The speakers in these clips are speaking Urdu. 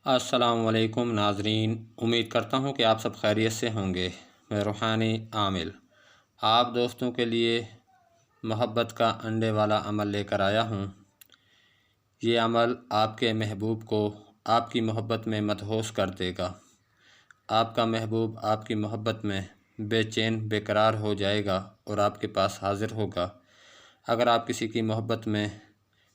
السلام علیکم ناظرین، امید کرتا ہوں کہ آپ سب خیریت سے ہوں گے۔ میں روحانی عامل آپ دوستوں کے لیے محبت کا انڈے والا عمل لے کر آیا ہوں۔ یہ عمل آپ کے محبوب کو آپ کی محبت میں مدہوش کر دے گا۔ آپ کا محبوب آپ کی محبت میں بے چین بے قرار ہو جائے گا اور آپ کے پاس حاضر ہوگا۔ اگر آپ کسی کی محبت میں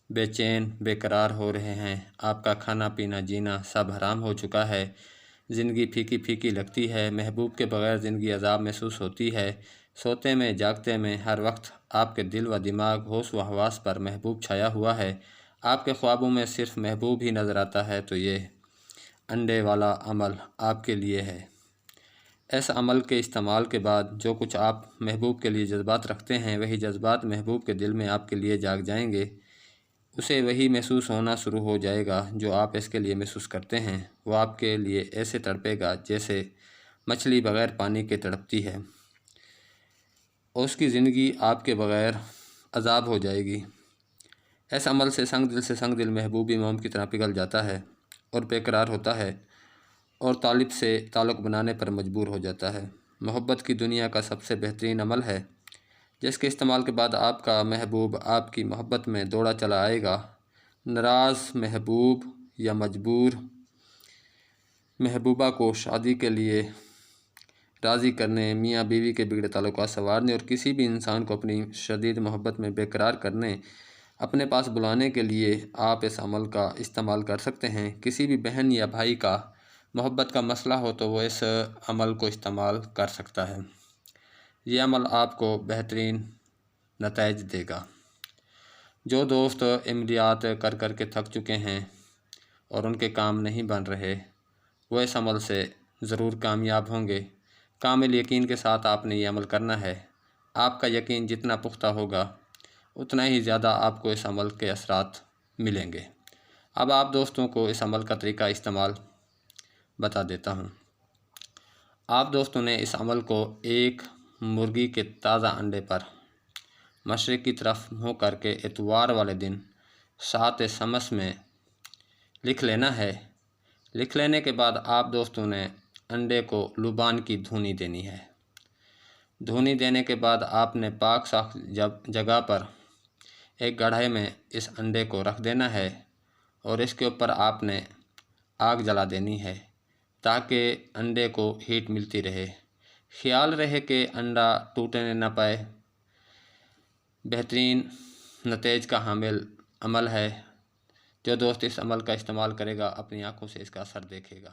بے چین بے قرار ہو رہے ہیں، آپ کا کھانا پینا جینا سب حرام ہو چکا ہے، زندگی پھیکی پھیکی لگتی ہے، محبوب کے بغیر زندگی عذاب محسوس ہوتی ہے، سوتے میں جاگتے میں ہر وقت آپ کے دل و دماغ ہوش و حواس پر محبوب چھایا ہوا ہے، آپ کے خوابوں میں صرف محبوب ہی نظر آتا ہے، تو یہ انڈے والا عمل آپ کے لیے ہے۔ اس عمل کے استعمال کے بعد جو کچھ آپ محبوب کے لیے جذبات رکھتے ہیں، وہی جذبات محبوب کے دل میں آپ کے لیے جاگ جائیں گے۔ اسے وہی محسوس ہونا شروع ہو جائے گا جو آپ اس کے لیے محسوس کرتے ہیں۔ وہ آپ کے لیے ایسے تڑپے گا جیسے مچھلی بغیر پانی کے تڑپتی ہے، اور اس کی زندگی آپ کے بغیر عذاب ہو جائے گی۔ اس عمل سے سنگ دل محبوبی موم کی طرح پگھل جاتا ہے اور بے قرار ہوتا ہے اور طالب سے تعلق بنانے پر مجبور ہو جاتا ہے۔ محبت کی دنیا کا سب سے بہترین عمل ہے جس کے استعمال کے بعد آپ کا محبوب آپ کی محبت میں دوڑا چلا آئے گا۔ ناراض محبوب یا مجبور محبوبہ کو شادی کے لیے راضی کرنے، میاں بیوی کے بگڑے تعلقات سنوارنے اور کسی بھی انسان کو اپنی شدید محبت میں بے قرار کرنے، اپنے پاس بلانے کے لیے آپ اس عمل کا استعمال کر سکتے ہیں۔ کسی بھی بہن یا بھائی کا محبت کا مسئلہ ہو تو وہ اس عمل کو استعمال کر سکتا ہے۔ یہ عمل آپ کو بہترین نتائج دے گا۔ جو دوست عملیات کر کر کے تھک چکے ہیں اور ان کے کام نہیں بن رہے، وہ اس عمل سے ضرور کامیاب ہوں گے۔ کامل یقین کے ساتھ آپ نے یہ عمل کرنا ہے۔ آپ کا یقین جتنا پختہ ہوگا اتنا ہی زیادہ آپ کو اس عمل کے اثرات ملیں گے۔ اب آپ دوستوں کو اس عمل کا طریقہ استعمال بتا دیتا ہوں۔ آپ دوستوں نے اس عمل کو ایک مرغی کے تازہ انڈے پر مشرق کی طرف منہ کر کے اتوار والے دن 7 شمس میں لکھ لینا ہے۔ لکھ لینے کے بعد آپ دوستوں نے انڈے کو لبان کی دھونی دینی ہے۔ دھونی دینے کے بعد آپ نے پاک صاف جگہ پر ایک کڑھائی میں اس انڈے کو رکھ دینا ہے اور اس کے اوپر آپ نے آگ جلا دینی ہے تاکہ انڈے کو ہیٹ ملتی رہے۔ خیال رہے کہ انڈا ٹوٹنے نہ پائے۔ بہترین نتائج کا حامل عمل ہے۔ جو دوست اس عمل کا استعمال کرے گا اپنی آنکھوں سے اس کا اثر دیکھے گا۔